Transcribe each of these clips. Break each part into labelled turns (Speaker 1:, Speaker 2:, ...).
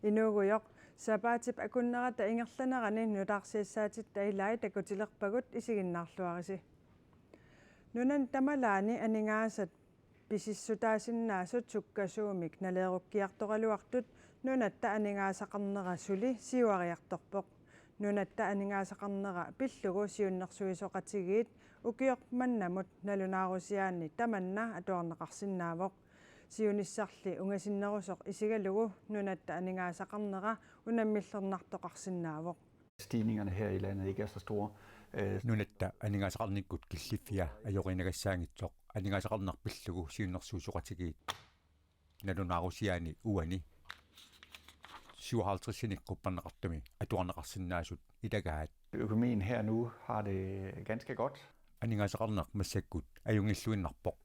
Speaker 1: Inuguyoq sapaatip akunnerata ingerlanerani nulaarsiissaatit tailai takutilerpagut isiginnaarluarisi. Nunan tamalaani aningaasat pisissutaasinnaasut sukkasuumik naleerukkiartoraluartut nunatta aningaasaqarnera suli siuariartorpoq. Nunatta aningaasaqarnera pillugu siunnersuisoqatigiit ukiorp mannamut nalunaarusiaanni tamanna atuarneqarsinnaavoq. Siunissarli ungasinnerusoq isigalugu nunatta aningaasaqarnera unammillernertoqarsinnaavoq.
Speaker 2: Stigningerne her i landet ikke er så store.
Speaker 3: Nunatta aningaasaqarnikkut killifia ajorinagassaangitsoq aningaasaqarnerpillugu siunnersuusoqatigiit nalunaarusiaani uani 57 qupparneqartumi atuarneqarsinnaasut ilagaat.
Speaker 2: Økonomien her nu har det ganske godt.
Speaker 3: Aningaasaqarneq massakkut ajungilluinnarpoq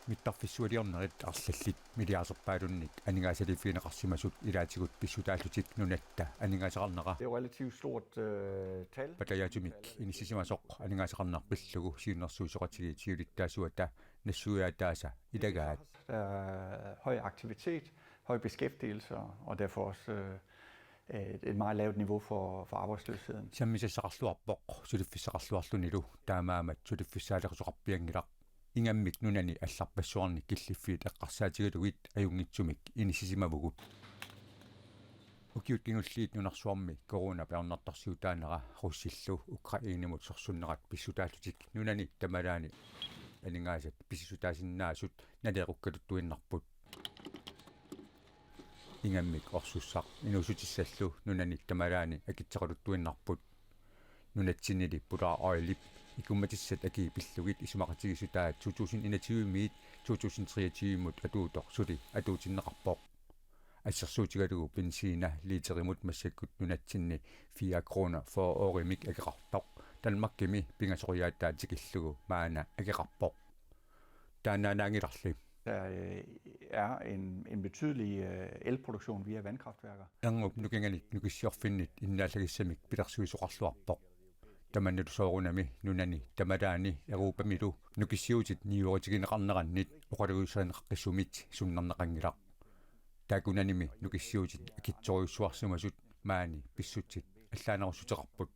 Speaker 3: mittarfissualiornerit arlallit miliarserpaalunnik aningaasalifiineqarsimasut ilaatigut pissutaallutik nunatta aningaasaqarneqa.
Speaker 2: Det er jo relativt stort tal.
Speaker 3: Patayaatumik inissisimasoq aningaasaqarnerpillugu siunnersuusoqatigiit siulittaasuata nassuuyaataasa ilagaat.
Speaker 2: Der er høj aktivitet, høj beskæftigelse og derfor også et meget lavt niveau for arbejdsløsheden.
Speaker 3: Sammisasaqarluarpoq suliffiссaqarluarlunilu taamaamat suliffisaaleqsuqarpiangilaq ingammik nunani алларпассуарни киллиффиит эққарсаатигалугит аюнгитсумик инисисимавугут укиут кингуллиит нунарсуарми корона пеорнартарсиутаанера руссиллу украинимут сорсуннерат писсутааллутик нунани тамалаани анингаасат писсутаасиннаасут налеэқуккалуттуиннарпут ингаммик орсуссақ инусутиссаллу нунани тамалаани акитсеқалуттуиннарпут нунатсинили пулаа оилип икумматиссат аки пиллугит исумақатигисутаат 2021 2023 атуутор сули атуутиннеқарпоқ ассерсуутигалугу бензина литеримут массаккут нунатсинни 4 крона for årimik акеқарпоқ талмаккими пингасориааттаат тикиллугу маана акеқарпоқ таананаангиларли.
Speaker 2: Der er en betydelig elproduktion via vandkraftværker.
Speaker 3: Angup nukinganik nukissiorfinnit innaalлагissamik pilersuisoqarluarpoq tamannalu soorunami nunani tamalaani erupamilu nukissiutit niuoritigineqarnerannit oqaluguisaaneqqissumit sunnarneqangilaq taakunanimi nukissiutit akitsoriyussuarsumasut maani pissutsit allaanerussuteqarput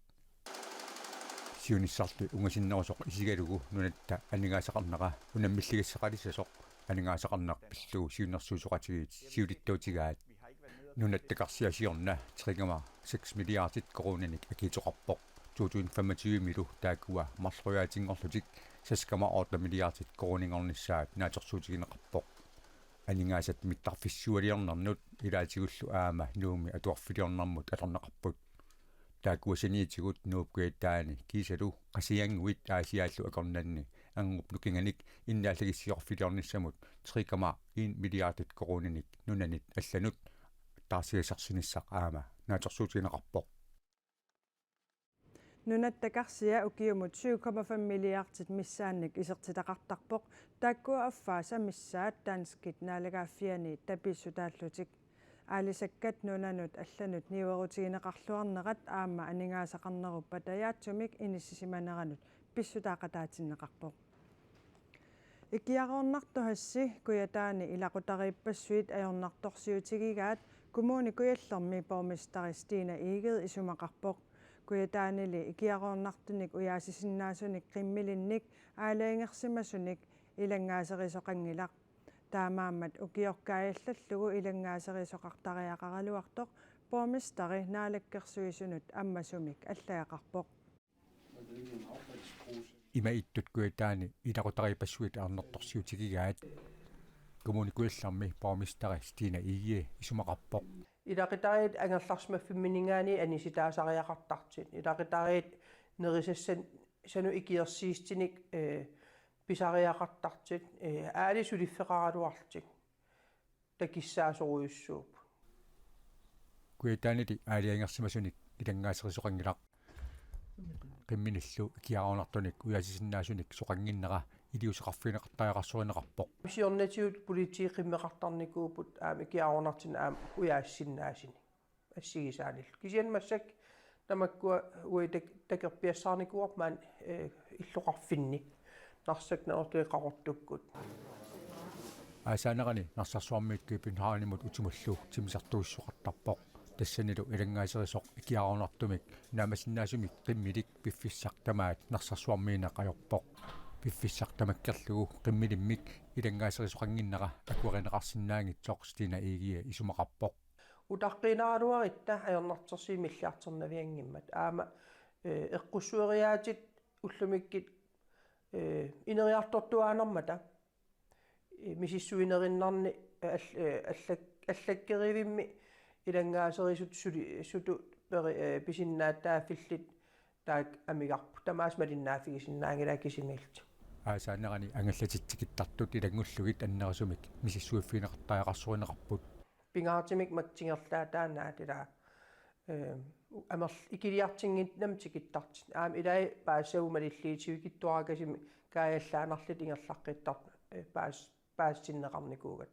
Speaker 3: siunissarlu ungasinnerusoq isigalugu nunatta aningaasaqarneqa unammilligassaqalisasoq aningaasaqarneq pillugu siunnersuusoqatigiit siulittautigaat nunattakarsiasiorna 3,6 milliardet koronanik akitoqarpoq 2025 milu taakua marlruyaatiнгорлутик 6,8 milliardet koroningornissaat naatorsuutigineqarpoq aningaasat mittarfissualiornernut ilaatигуллу аама нууми атуарфилиорнэрмут алернеқарпут таакуасаниитигут нуупкуиттаани кисалу қасиангуит аасиааллу акорнанни ангуп нукинганик иннааллагиссиорфилиорниссамут 3,1 milliardet koronanik нунанит алланут таарсиасарсиниссақ аама нааторсуутигинеқарпоқ
Speaker 1: Nunattakarsia ukiumut 7,5 milliardet missaannik isertitaqartarpoq taakkua affaasa missaat danskit naalagaaffiani tapissutaallutik aalisakkat nunanut allanut niuerutigineqarluarnerat aamma aningaasaqarneru patayaatsumik inissisimaneranut pissutaaqataatinneqarpoq ikiaruornartuhassi kuyataani ilaqutariippassuit ajornartorsiutigigaat kumuuni kuyallermi bormistari Stina Eged isumaqarpoq kuyataanili ikiaruornartunik uyaasisinnaasunik qimmilinnik aalaingersimasunik ilangaaserisoqangilaq taamaammat ukiorkaajallallugu ilangaaserisoqartariaqaraluartoq bormistari naalakkersuisunut ammasumik allaaqarpoq
Speaker 3: ima ittut kuyataani ilaqutariippassuit arnertorsiutigigaat kommunikuillarmi bormistari Stina Eged isumaqarpoq
Speaker 4: ilaqitariit angerlarsmaffimminigaani anisitaasariaqartartit ilaqitariit nerisassan sanu ikiersiistinik pisariaqartartit aalisuliffeqaraluartik takissaasoruyussuup
Speaker 3: kuyataanili aaliangersimasunik ilangaaserisoqangilaq qimminillu kiaruunartunik uyaasisinnaasunik soqanginnera iliuseqarfineqartariaqarsuineqarpoq
Speaker 4: siornatiut politiiqimmeqartarnikuuput aami kiaruunartin aam uyaassinnaasin assigisaanil kisianmassak tamakkua uitak takerpiassaarnikuarmaan illoqarfinni narsakna ortuiqarortukkut
Speaker 3: аасаанерани нарсарсуармиикки пинхаанимут утимуллу тимисартуиссоқартарпоқ тассанилу илангааисерисоқ икиарунартумик наамасиннаасумик қиммилик пиффиссартамаат нарсарсуармиина қайорпоқ пиффиссартамаккерлугу қиммилиммик илангааисерисоқангиннера акуаринеқарсинаангитсоқ стина игия исумақарпоқ
Speaker 4: утаққинааруаритта аернартерси миллиартернавиангиммат аама эққуссуериаатит уллумиккит инериартортуаанермата мисиссуинериннарни аллаккеривимми илангаасерисут суту писиннааттааффиллит таак амигарпу тамаас малиннаафигисиннаангила кисимиилт
Speaker 3: аасаанерани ангаллатитсикиттартут илангуллугит аннерисумик мисиссуиффинеқартаақарсуинеқарпут
Speaker 4: пингаартимик матсингерлаа таанаатила амер икилиартингит намтикиттарт аам илай паасагумалиллиитивикиттуаракасими каяллаанерлит ингерлаққиттарт паассиннеқарникуугат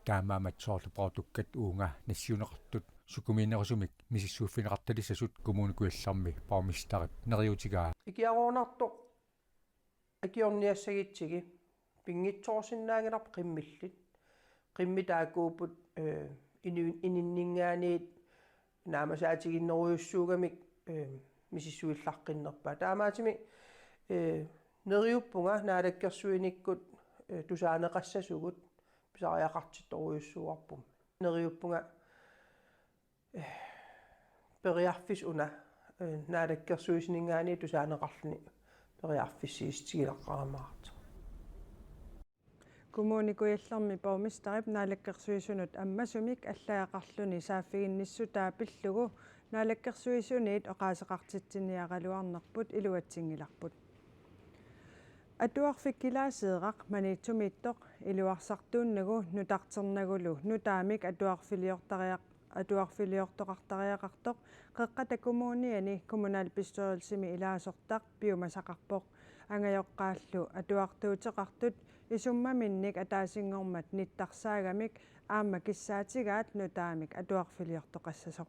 Speaker 3: таамаамат соорлупаатуккат уунга нассиунеқартут сукумиинерусумик мисиссуиффинеқарталиссасут коммуникуилларми паумистарит нериутигаа
Speaker 4: икиаруунарто акиорниассагитсиги пингитсоорсиннаангилар қиммиллит қимми таакуупут ининнингаанит наамасаатигиннеруйуссуугамик мисиссуиллаққиннерпа таамаатими нериуппунга наалаккерсуиниккут тусаанеқассасугут писариақартитторуйуссууарпум нериуппунга периарфис уна наалаккерсуисинингаани тусаанеқарлни периарфиссиистигилаққарамаарт
Speaker 1: коммуникуилларми паумистарип наалаккерсуисунут аммасумик аллаақарлуни сааффигинниссутаа пиллугу наалаккерсуисуниит оқаасеқартитсиниаралуарнерпут илуатсингиларпут атуарфиккилаасеэрақ маниитсумииттоқ илуарсартууннагу нутартернагулу нутаамик атуарфилиортоқартариақартоқ қеққата коммуниани коммунал пистуерсими илаасортақ пиумасақарпоқ ангайоққааллу атуартуутеқартут исуммаминник атаасингормат ниттарсаагамик аама киссаатигаат нутаамик атуарфилиортоқассасоқ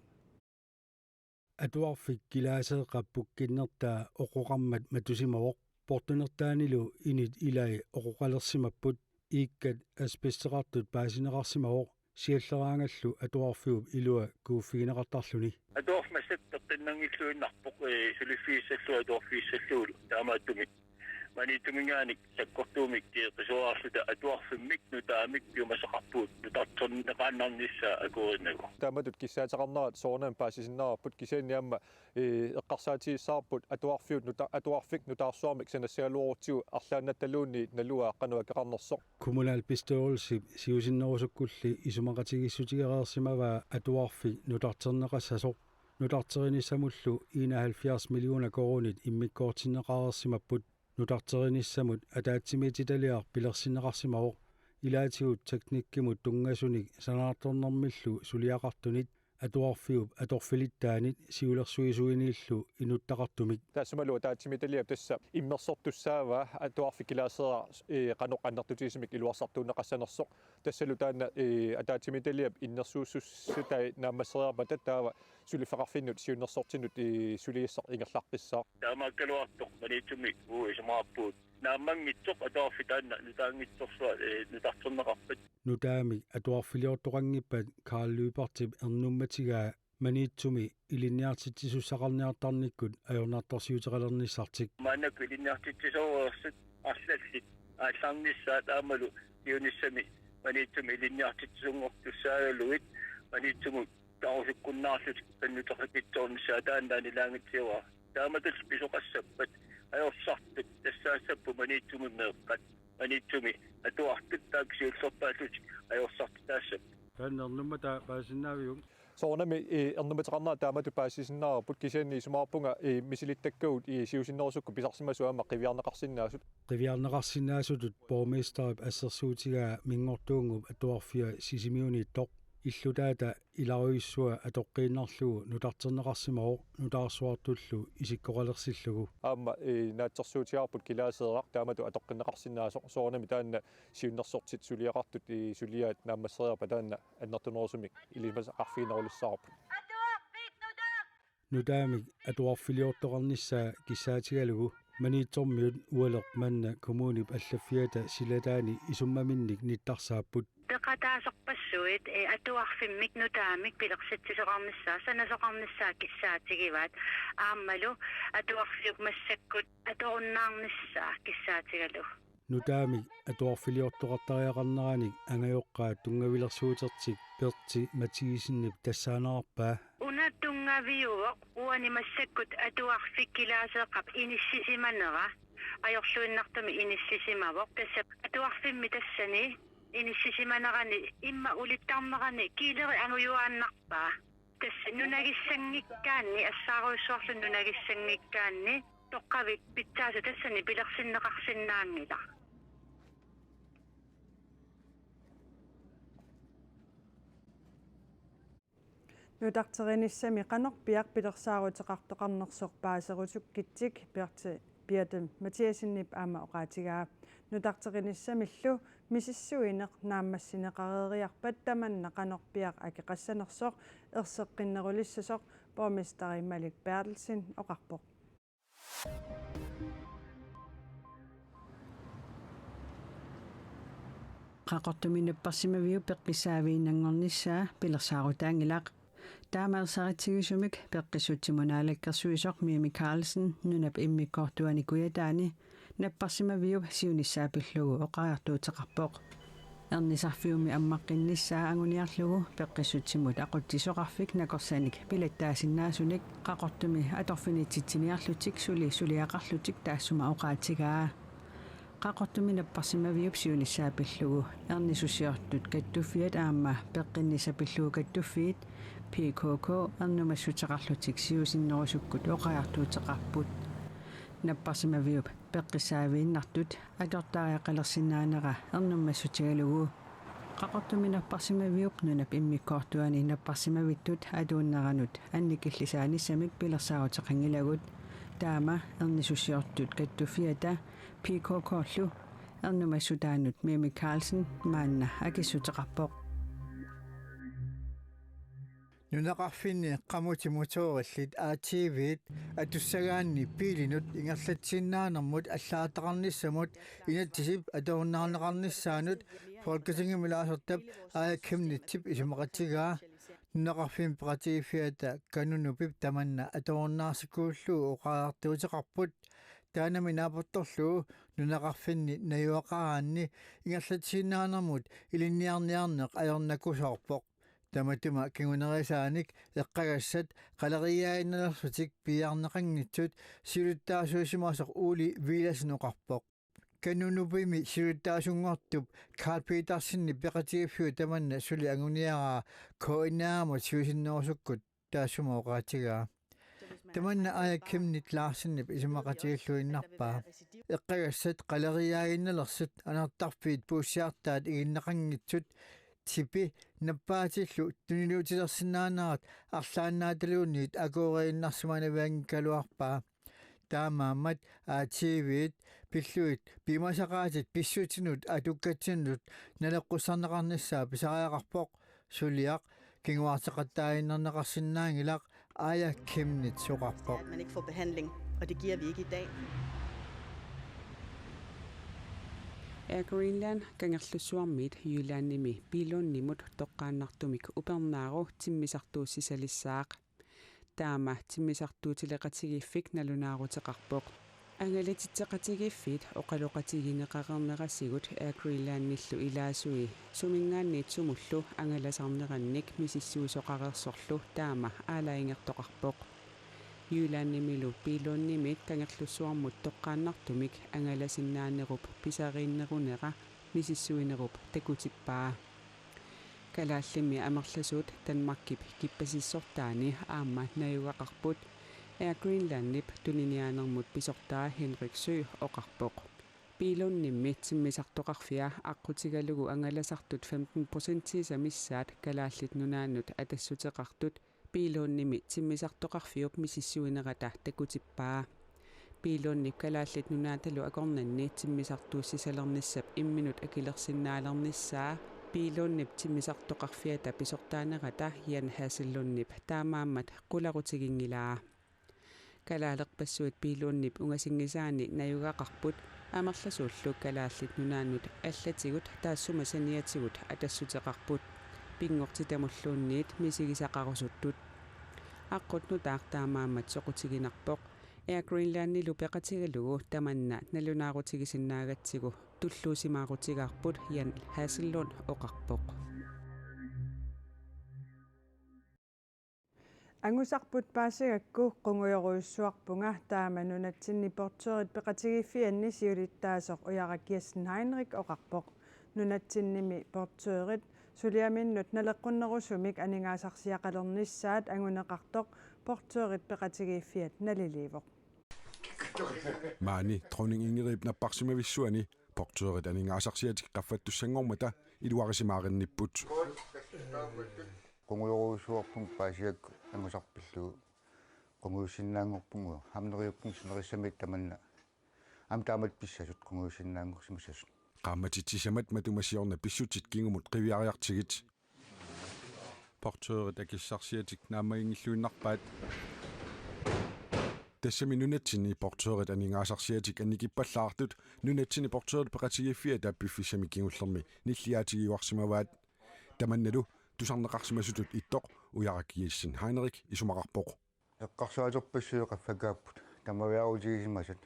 Speaker 5: атуарфиккилаасеэққаппук киннертаа оқоқармат матусимавоқ портунертаанилу инит илай оқоқалерсимаппут ииккат асписсеқартут паасинеқарсимавоқ сиаллераангаллу атуарфиуп илуа кууффигинеқартарлуни
Speaker 6: атуарфмассаттартиннангиллуиннарпоқ сулиффииссаллу атуарфииссаллуулу таамааттуми манитумингааник саккортуумик тиэқисуаарлута атуарфиммик нутаамик пиумасақарпуут нутартернеқааннарнisса акууринагу
Speaker 7: тааматут киссаатеқарнерат соорнам паасисиннаарпут кисаанниамма эққарсаатииссаарпут атуарфиут атуарфик нутаарсуармик санассиалууртигу арлааннатталуунни налуа қануакеқарнерсоқ
Speaker 5: kommunal bestyrelse siusinnerusukkulli isumakatigissutigeraersimavaa atuarfi nutarterneqassasuq nutarterinnissamullu 71 milliona korunit immikkoortinneqareersimapput nutarterinnissamut ataatsimiititaliar pilersinneqarsimaroq ilaatigut teknikkimut tungasunik sanaartornermillu suliaqartunit atuarfiup atorfilittaanit siulersuisuiniillu inuttaqartumik
Speaker 7: таасумалу таатсимиталиап тасса иммерсортуссаава атуарфикилаасера каноққаннартутисимик илуарсартуунеқассанерсоқ тассалу таана атаатсимиталиап иннерсууссутай наамассериарма таттаава сулифеқарфиннут сиуннерсортинут сулииссақ ингерлаққиссаа
Speaker 6: таамааккалуартоқ манитумик уисмааппуут нааммангитсоқ атуарфитаанна нутаангитсорсуа нутартернеқарпат
Speaker 5: nutaami atuarfiliortoqanngippat Karl Lybertip ernummatigaa maniitsumi ilinniartitsisussaqarniartarnikkut ajornaartorsiuteqalernissartik
Speaker 6: маанак илинниартитсисоорерсут арлаллит ааллаарнissaа таамалу юниссами манитсуми илинниартитсунгортуссаагалуит манитсуму таусуккуннаарлут каннутеқикитсоорнissaа таандаанилаангитсиуа тааматус писоқассаппат аёрсартут тассаассаппу манитсуми меэққат манитсуми атуартут тааксиуллерпааллут аёрсартутаассап
Speaker 5: каннернуммата паасиннаавиум
Speaker 7: соорнами эрнуматеқарнаа таамату паасисиннаарпут кисаанни сумаарпунга мисилиттаккуут сиусиннерусукку писарсимасуама қивиарнеқарсиннаасут
Speaker 5: qivjarneqarsinnaasutut borgmesterip assersuutigaa mingortuungup atuarfia sisimiuniittoq иллутаата иларуиссуа атоққииннарлугу нутартернеқарсимаоқ нутаарсуартуллу исиккоқалерсиллугу
Speaker 7: аама наатсерсуутиарпут килаасеерақ таамату атоққиннеқарсинаасоқ соорнами таанна сиуннерсортит сулиақартут сулиаат нааммассериарпа таанна аннертунерусумик илимас арфигинерулиссаарпут
Speaker 5: нутаамик атуарфилиортоқарнissaа киссаатигалугу Manitormiut ualok manna kommunip allafiata silataani isummaminnik nittarsaaput
Speaker 8: Peqataasarpassuit atuarfimmik nutaamik pilersitsisoqarnissaa sanasoqarnissaa kissaatigivaat aammalu atuarfiuk massakkut atorunnaarnissaa kissaatigalu
Speaker 5: nutaamik atuarfiliortoqartariaqarneranik angajoqqaa tungavilersuutertik perti matigisinip tassaanarpaa
Speaker 8: unattungaviuoq uani massakkut atuarfik kilaaseeqap inissisimannera ajorluinnartumi inissisimavoq tassa atuarfimmi tassani inissisimannерани имма улиттарнерани килери ангуюааннарпаа тасса нунагиссангиккаанни ассааруйссуарлу нунагиссангиккаанни тоққавик питтааса тассани пилерсиннеқарсинаангила
Speaker 1: нутартериниссами канорпиақ пилерсаарутеқартоқарнерсоқ паасерутук китсик пиатем матиасиннип аама оqaатигаа нутартериниссамиллу мисиссуинеқ нааммассинеқарериарпат таманна канорпиақ акеқассанерсоқ ерсеққиннерулиссасоқ бормистери Малик Bertelsen оқарпоқ
Speaker 9: qaqortuminapparsimavиу пеққисаавииннангорнissaa пилерсаарутаангилақ таамаерсаритсигусумик пеққиссутсимунаалаккерсуисоқ Mimi Carlsen нунап иммиккортуани куятаани наппарсимавиу сиунissaапиллугу оқаартуутеқарпоқ эрнисарфиуми аммаққиннissaa агуниарлугу пеққиссутсимут ақуттисоқарфик накорсаник пилаттаасиннаасуник қақортуми аторфинитситсиниарлутик сулиақарлутик таассума оқаатигаа qaqortuminapparsimavиуп сиунissaапиллугу эрнисусиортут каттуффиат аама пеққиннисапиллугу каттуффиит PKK эрнумассутеқарлутик сиусиннерусуккут оқаартуутеқарпут наппарсимавиуп пеққиссаавииннартут акертаариақалерсинаанера эрнумассутигалугу qaqortuminapparsimavиуп нунап иммиккортуани наппарсимавиттут атууннеранут анникиллисааниссамик пилерсаарутеқангилагут таама эрнисусиортут каттуффиата PKK-лу эрнумассутаанут Mimi Carlsen маанна акиссутеқарпоқ
Speaker 10: нунақарфинни қамутимуториллит аативит атуссагаанни пилинут ингерлатсиннаанермут аллаатақарниссамут инатсисип атууннаарнеқарниссаанут фолкасингимилаасертап ааккимнитсип исумақатигаа нунақарфин пратифиата канунупип таманна атууннаарсикууллуу оқаартуутеқарпут таанами наапорторлуу нунақарфинни наюақараанни ингерлатсиннаанермут илинниарниарнеқ аёрнакусоорпоқ таматума кингунерисааник эққагассат қалериаиннерсутик пиарнеқангитсут силуттаасуусимасоқ уули виласноқарпоқ канунупими силуттаасунгортуп Карл Петерсинни пеқатигиффиу таманна сули агуниараа коинаамут сиусиннерусуккут таассума оқаатигаа таманна аяккимнит лаарсиннип исумақатигиллуиннарпаа эққагассат қалериаиннелерсут анартарфиит пууссиартаат игиннеқангитсут типи наппаатиллу тунилуутилерсинаанаат арлааннааталуунниит акуорииннарсуманаваангкалуарпаа таамаамат аативит пиллуит пимасақаатит писсутинут атуккатсиннут налеққуссарнеқарниссаа писариақарпоқ сулиақ кингуартеқаттааиннернеқарсинаангилақ ая кемнит соқарпоқ
Speaker 11: man ikke får behandling, og det giver vi ikke i dag.
Speaker 12: Air Greenland kangerlussuarmit Jyllandimi pilunnimut toqqaannartumik upernaaru timmisartuussisalissaaq taama timmisartuutileqatigiffik nalunaaruteqarpoq angalatitteqatigiffit oqaluqatigineqaqernerasigut Air Greenlandnillu ilaasui sumingaanniit sumullu angalasarnerannik misissuusoqarersorlu taama aalaingertoqarpoq Jyllandimilu pilunnimit kangerlussuarmut toqqaannartumik angalasinnaannerup pisariinnerunera misissuinerup takutippaa kalaallimmi amerlasut Danmarkip kippasissortaani aamma nayugaqarput Air Greenlandnip tuniniaanermut pisortaa Henrik Sø oqarpoq pilunnimmi timmisartoqarfia aqqutigalugu angalasartut 15% missaat kalaallit nunaannut atassuteqartut pilunnimi timmisartoqarfiup misissuinerata takutippaa pilunnip kalaallit nunaatalu akornanni timmisartuussisalernissap imminut akilersinnaalernissaa pilunnip timmisartoqarfiata pisortaanerata Jan Hassellunnip taamaammat qularutigingilaa kalaalerpassuit piiluunnip ungasingisaani najugaqarput амерласууллук калааллит нунааннут аллатигут таассума саниатигут атассутеқарпут пингорти тамуллуунниит мисигисақарусуттут аққутну таартаамааммат соқутигинарпоқ Air Greenlandnilu peqatigalugu tamanna nalunaarutigisinnaagattigu tulluusimaarutigаарput Jan Hassellund oqarpoq
Speaker 1: Angusarput paasagakku qunguyoruussuarpunga taamanunatsinni portuerit peqatigiiffianni siulittaasoq uyarakiassen Heinrich oqarpoq nunatsinnimi portuerit suliaminnut naleqqunnerusumik aningaasarsiaqalernissaat anguneqartoq portuerit peqatigiiffiat naliliivoq
Speaker 13: Maani dronning Ingrid napparsimavissuani portuerit aningaasarsiatik qaffattussangormata iluarisimaaqinnipput
Speaker 14: qunguyoruussuarpung paasiakku angusarpillugu qunguyussinnaangorpungu hamneriuppung sinerissamit tamanna am taamat pissasut qunguyussinnaangorsimasasut
Speaker 13: qaamatitisamat matumasiorna pissutit kingumut qiviariartigit portuerit akissarsiatik naamaingilluinnarpaat tassami nunatsini portuerit aningaasarsiatik annikippallаарtut nunatsini portuerit peqatigiffia taappifissami kingullermi nilliaatigiuarsimavaat tamannalu tusarneqarsimasutut ittoq uyarakiissin Heinrich isumaqarpoq
Speaker 14: eqqarsuaterpassuyo qaffakaapput tamaviarutigisimasat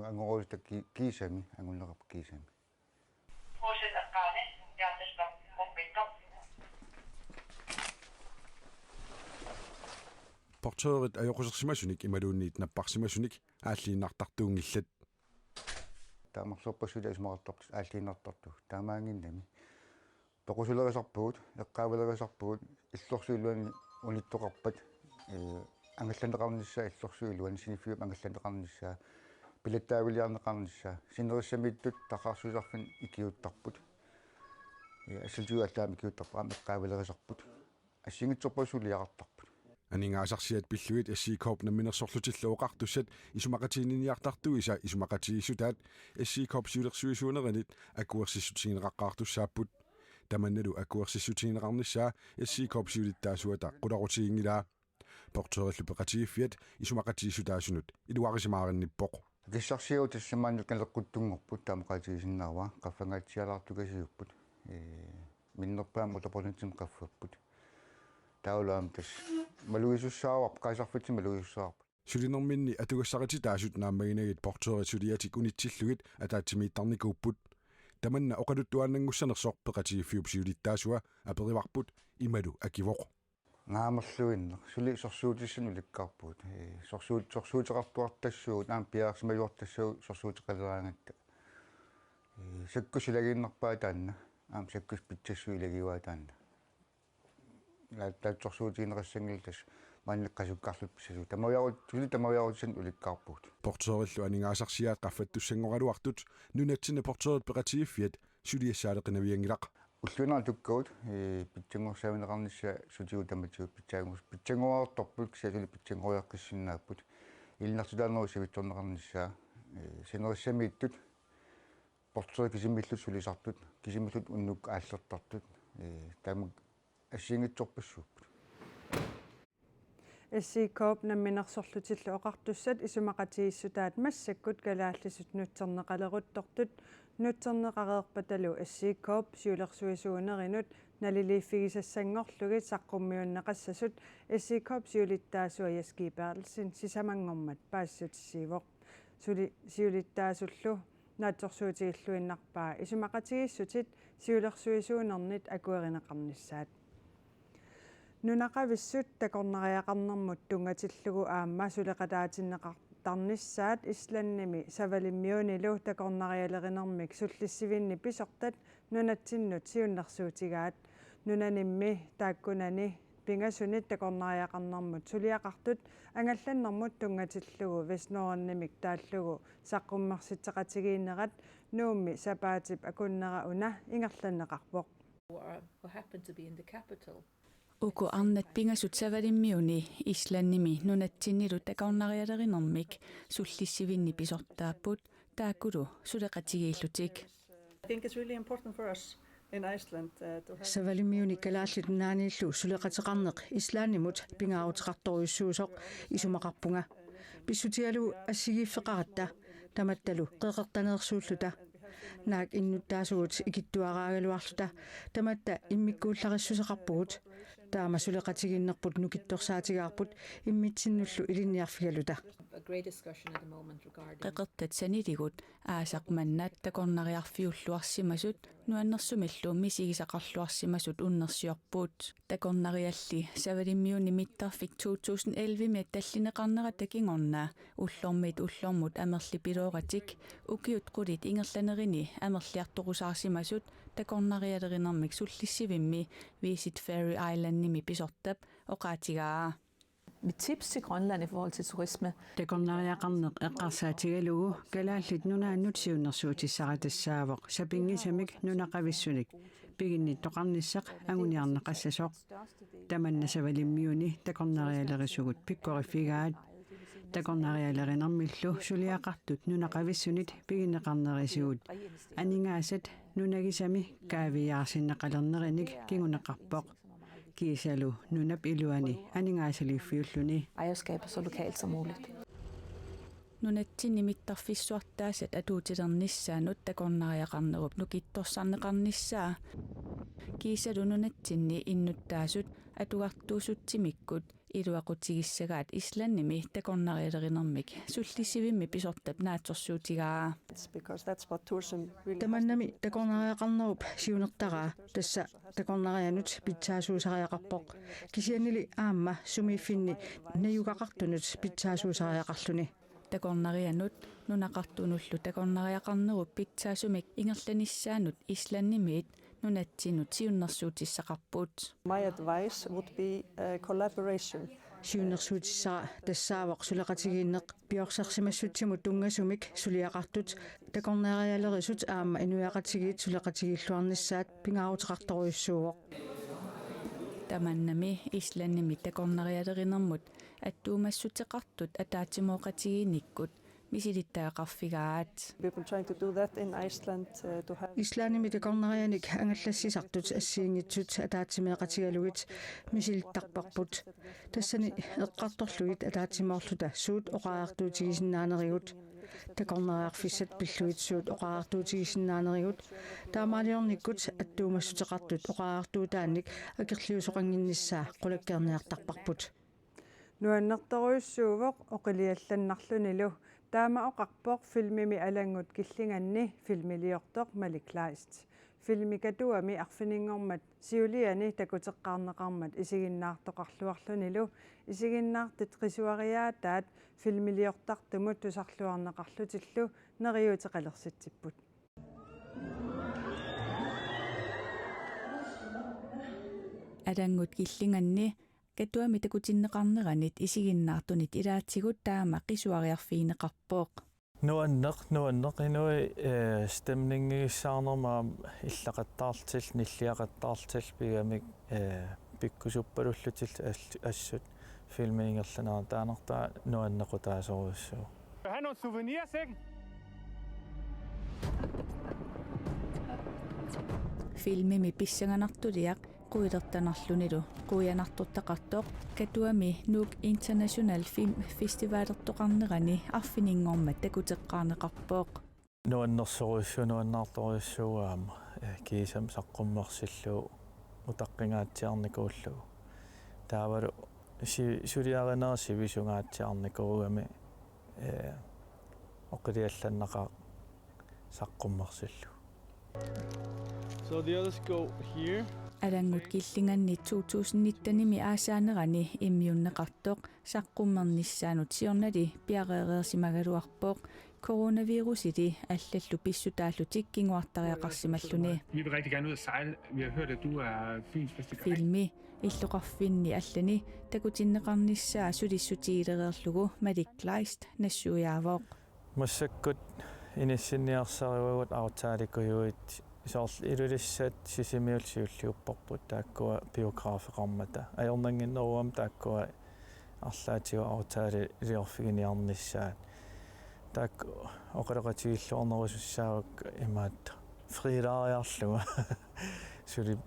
Speaker 14: angorusita kiisami angunneqarp kiisami
Speaker 13: portuerit ajoqusерsimasunik imaluunniit napparsimasunik aalliinnartartuungillat
Speaker 14: taamarsorpassuta isumaqartortus aalliinnartartu taamaanginnami toqusulerisarpugut eqqaavilerisarpugut иллорсуилуани унитtoqarpat ангалланеқарнissaa иллорсуилуани синиффиуп ангалланеқарнissaa пилаттаавилиарнеқарнissaa синериссамиттут тақарсусарфин икиуттарпут ассалтиу аллаами киуттарпаам эққаавилерисарпут ассингитсорпасулиақартарпут
Speaker 13: aningaasarsiat pilluit SC-korp namminersorlutillooqartussat isumaqatiininiartartuisa isumaqatiissutaat SC-korp siulersuisuunerinit akuersissutigineqaqqaartussaapput tamannalu akuersissutigineqarnissaa SC-korp siulittaasuata qularutiingilaa portuerillu peqatigiffiat isumaqatiissutaasunut iluarisimaarinnippoq
Speaker 14: киссарсиу тассамааннут налеққуттунгорпут таамақатигисиннаава qaffangaatsialaartukasiupput миннерпаам утапорнитсим qaffapпут таулаам тас малуисуссааварп qaisarfitsi малуиссаарпут
Speaker 13: sulinerminni atugassariti naammaginagit portuerit suliatik unitsillugit ataatimiittarnikuupput tamanna oqaluttuaannangussanersoq peqatigiffiup siulittaasua aperivarput imalu akivoq
Speaker 14: ngaamерлуиннер сули сорсуутиссану ликкаарпут сорсуутеқартуартассуу наам пиаарсимаюортассуу сорсуутеқалераангатта саккусилагииннерпаа таанна аам саккус питсассуу илагиуаа таанна таатсорсуутигинерассангил тас мааннеққасуккарлут писсасуу тамавиарутсан уликкаарпут
Speaker 13: portuerillu aningaasarsiaat qaffatussangorluartut nunatsina portuerit peqatigiffiat suliassaalеқинавиангилақ
Speaker 14: уллунаар туккаут питсангорсаавинеқарнissaa сутигу таматигут питсангорторпут кисасули питсангориаққиссиннааппут илнартулаанеру савитсорнеқарнissaa синериссамииттут portuerit кисимиллут сулисартут кисимиллут уннук ааллертартут таамак ассингитсорпассууппут
Speaker 1: SC-korp namminersorlutилlu oqartussat isumaqatiissutaat massakкут kalaallisut nutserneqaleruttortut nutserneqareerpatalu SC-korp siulersuisuunerinut naliliiffigisassangorlugit saqqummiunneqassasut SC-korp siulittaasua yaskiipaarlsin sisamangormat paassutissiivoq suli siulittaasullu naatsorsuutigilluinnarpaa isumaqatigissutit siulersuisuunernit akuerineqarnissaat nunaqavissut takornariaqarnermut tungatillugu aamma suleqataatineqartarnissaat islannimi savalimmiunilu takornarialerinermik sullissivinni pisortat nunatsinnut siunnersuutigaat nunanimmi taakkunani pingasunit takornariaqarnermut suliaqartut angallannermut tungatillugu visnoornimik taallugu saqqummersitseqatigiinnerat nuummi sapaatip akunnera una ingerlanneqarpoq
Speaker 15: what happened to be in the capital.
Speaker 16: Uku annat pingasut savalimmiuni islannimi nunatsinnilu takornarialerinermik sullissivinni pisortaapput taakkulu suleqatigiillutik.
Speaker 15: I think it's really important for us
Speaker 17: in Iceland to have
Speaker 9: Savalimmiuni kalaallit naaniillu suleqateqarneq islaannimut pingaarutiqartoruissuusoq isumaqarpunga pissutialu assigiiffeqaratta tamattalu qeqertaneersuulluta naak innuttaasugut ikittuaraagaluarluta tamatta immikkuullarissuseqarpugut taama suleqatiginnerput nukittorsaatigaarput immitsinnullu ilinniarfigaluta
Speaker 15: a great discussion at the moment regarding
Speaker 16: qeqertat saniligut aasaqmannaat takornariarfiulluarsimasut nuannersumillu misigisaqarluarsimasut unnersiorpuut takornarialli savalimmiuni mittarfik 2011 met tallineqarnera takingornaa ullormut amerli pilooratik ukiut qulit ingerlanerini amerliartoqusaarsimasut takornarialerinermik sullissivimmi Visit Fairy Island-nimi pisortap oqaatigaa.
Speaker 15: Mit tips til Grønland i forhold til turisme.
Speaker 9: Takornariaqarneq eqqarsaatigalugu kalaallit nunaannut siunnersuutissaqatassaaavoq sapingisamik nunaqavissunik piginnittoqarnissaq anguniarneqassasoq tamanna savalimmiuni takornarialerisugut pikkoriffigaat takornarialerinermillu suliaqartut nunaqavissunit piginneqarnerisugut aningaasat nunagisami kaaviyaarsinneqalernerinik kinguneqarpoq kiisalu nunap iluani aningaasaliiffiulluni
Speaker 15: Ejerskab så lokalt som muligt.
Speaker 16: Nunatsinni mittarfissuartaasat atuutilernissaanut takornariaqarnerup nukittorsarneqarnissaa kiisalu nunatsinni innuttaasut atuartuusuttimikkut iluaqutigisagaat islannimi takornarialerinermik sullissivimmi pisortap naatsorsuutigaa tamannami takornariaqarnerup siunertaraa tassa takornarianut pitsaasuusariaqarpoq kisiannili aamma sumiiffinni nayugaqartunut pitsaasuusariaqarluni takornarianut nunaqartunullu takornariaqarnerup pitsaasumik ingerlanissaanut islannimiit nunatsinut siunnersuutissaqarpuut.
Speaker 17: My advice would be collaboration.
Speaker 9: Siunnersuutissara tassaavoq suleqatigiinneq piorsersimassutsimut tungasumik suliaqartut takornarialerisut aamma inuiaqatigiit suleqatigilluarnissaat pingaarutiqartoruissuuvoq. Tamannami islannimi takornarialerinermut attuumassutеqartut ataatsimooqatigiinnikkut misilittaaqarfigaat.
Speaker 17: We've been trying to do that in Iceland to have
Speaker 9: Islaanimi takornarianik angallassisartut assiingitsut ataatimeeqatigalugit misilittarparput tassani eqqartorlugit ataatimoorluta suut oqaartuutigisinnaanerigut takornariarfissat pilluitsuut oqaartuutigisinnaanerigut taamaaliornikkut attuumassuteqartut oqaartuutaannik akirliusoqanginnissaa qulakkeerniartarparput
Speaker 1: nuannertoruissuuvoq oqiliallannarlunilu taama oqarpoq filmimi alangut killinganni filmiliortoq malikleist filmikatuami arfiningormat siuliani takuteqqaarneqarmat isiginnaartoqarluarlunilu isiginnaartit qisuariaataat filmiliortartumut tusarluarneqarlutillu neriuteqalersitsipput
Speaker 16: alangut killinganni katuami takutinneqarneranit isiginnaartunit ilaatsigut taama qisuariarfiineqarpooq
Speaker 18: nuanneq inui stemningigissaarnermaa иллақаттаартил ниллиақаттаартил пигамик пиккусуппалуллутил ассут филмингерланаа таанертаа нуаннеқутаасоруссуу
Speaker 19: Vil du have nogle souvenirs, ikke?
Speaker 16: filmimi pissanganartuliaq quilertanarlunilu quianartortaqartoq katuami nuuk international film festivalertoqarnerani arfiningormat takuteqqaarneqarpooq
Speaker 18: nuannersoruissunuannaartoruissuuaama kiisam saqqummersilluu utaqqingaatiarnikuullu taavalu suliarenersi visungaatiarnikuugami oqiliallannaqa saqqummersillu.
Speaker 19: So the others go here.
Speaker 16: Alangut killinganni 2019-nimi aasaanerani immiunneqartoq saqqummernissaanut siornali piareereersimagaluarpooq coronavirusiti allallu pissutaallu tikkinguartariaqarsimalluni
Speaker 19: Vi vil rigtig gerne ud at sejle. Vi har hørt, at du er filmfestival.
Speaker 16: filmi illuqarfinni allani takutinneqarnissaa sulissutiilereerlugu malikleist nassuiaavoq
Speaker 18: Massakkut inissinniarsariugut autaalikuyuit soorl ilulissat sisimiulsiulliupparput taakkua biograafeqarmata ajornanginneruam taakkua арлаатиу аутаали илиорфигиниарнissaat таак оқалеқатигиллуарнерусуссаавак имаат фрилаариарлуга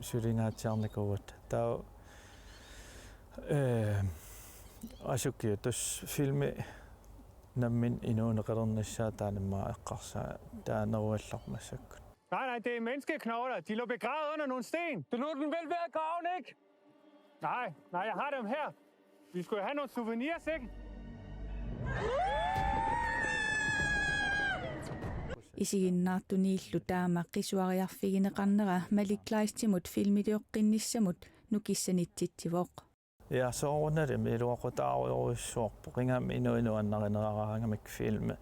Speaker 18: сулингаатиарникуут таа асукки тус фильми наммин инуунеқалернассаа таанаммаа эққарсаа таанеруаллармассакку.
Speaker 20: Nej, det er menneskeknogler. De lå begravet under nogle sten. Du lå den vel ved at grave, ikke? Nej, jeg har dem her. Vi skulle have nogle souvenirs, ikke?
Speaker 16: Isiginnaartuniillu taama qisuariarfigineqarnera maliklaistimut filmidioqqinnissamut nukissanittitsivoq.
Speaker 18: Ja, så ordner det med luaqutaarujoruissuarpu qingaammi inuinuannarineraraangamik filme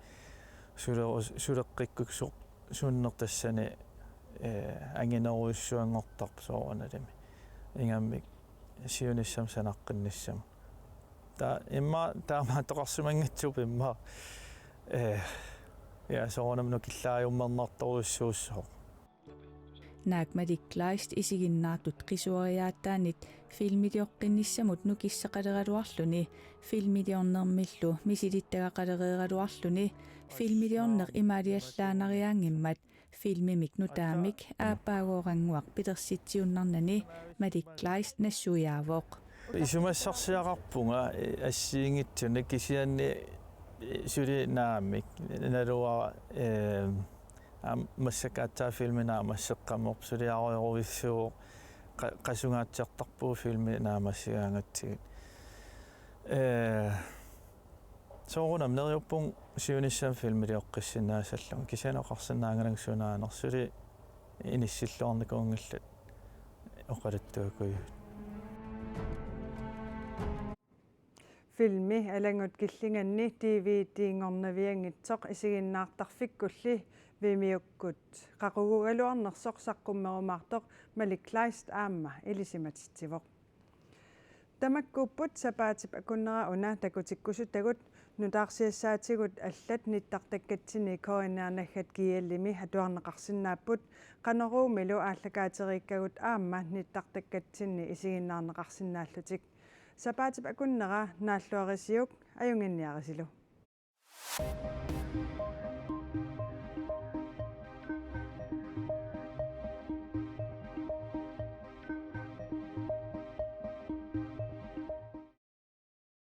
Speaker 18: suleqqikkuksor suunnertassani angineruissuangortarp soornalimi ingammik siunissam sanaqqinissam ta imma taama toqarsumangatsup imma ja soornam nukillaajummarnartoruissuussoq
Speaker 16: naak maliklaist isiginnaartut qisuariaattaanit filmidioqqinnissamut nukissaqaleraluarluni filmidiornermillu misilittagaqalereeraluarluni filmidiorner imaaliallaanariaangimmat filmimik nutaamik aappaaguoranguaq pitersitsiunnarnani maliklaist nassuiaavoq
Speaker 18: isumassarsiaqarpunga assiingitsunak kisianni suli naamik naluara массакаатсаа филминаамассеққамморп сулиаруйоруиссуу қасунгаатсиартарпуу филминаамассигаангатсигит соорунам нериуппун сиуниссам филмилиоққиссинаасаллун кисианеқарсинаангалангсунаанерсули иниссиллуарникуунгаллат оқалаттуакуй
Speaker 1: filmi alangut killinganni DVD-ngornaviangitsoq isiginnaartarfikkulli vimiukkut qaqugugaluarnersoq saqqummerumaartoq maliklaist aamma ilisimatitivoq tamakkuupput sapaatip akunnera una takutikkusutagut nutaarsiassaatigut allat nittartakkatsini koinaarnaggat kiallimi atuarneqarsinnaapput qaneruumilu aallakaateriikkagut aamma nittartakkatsinni isiginnaarneqarsinnaallutik sapaatip akunnera naalluarisiuk ajunginniarisilu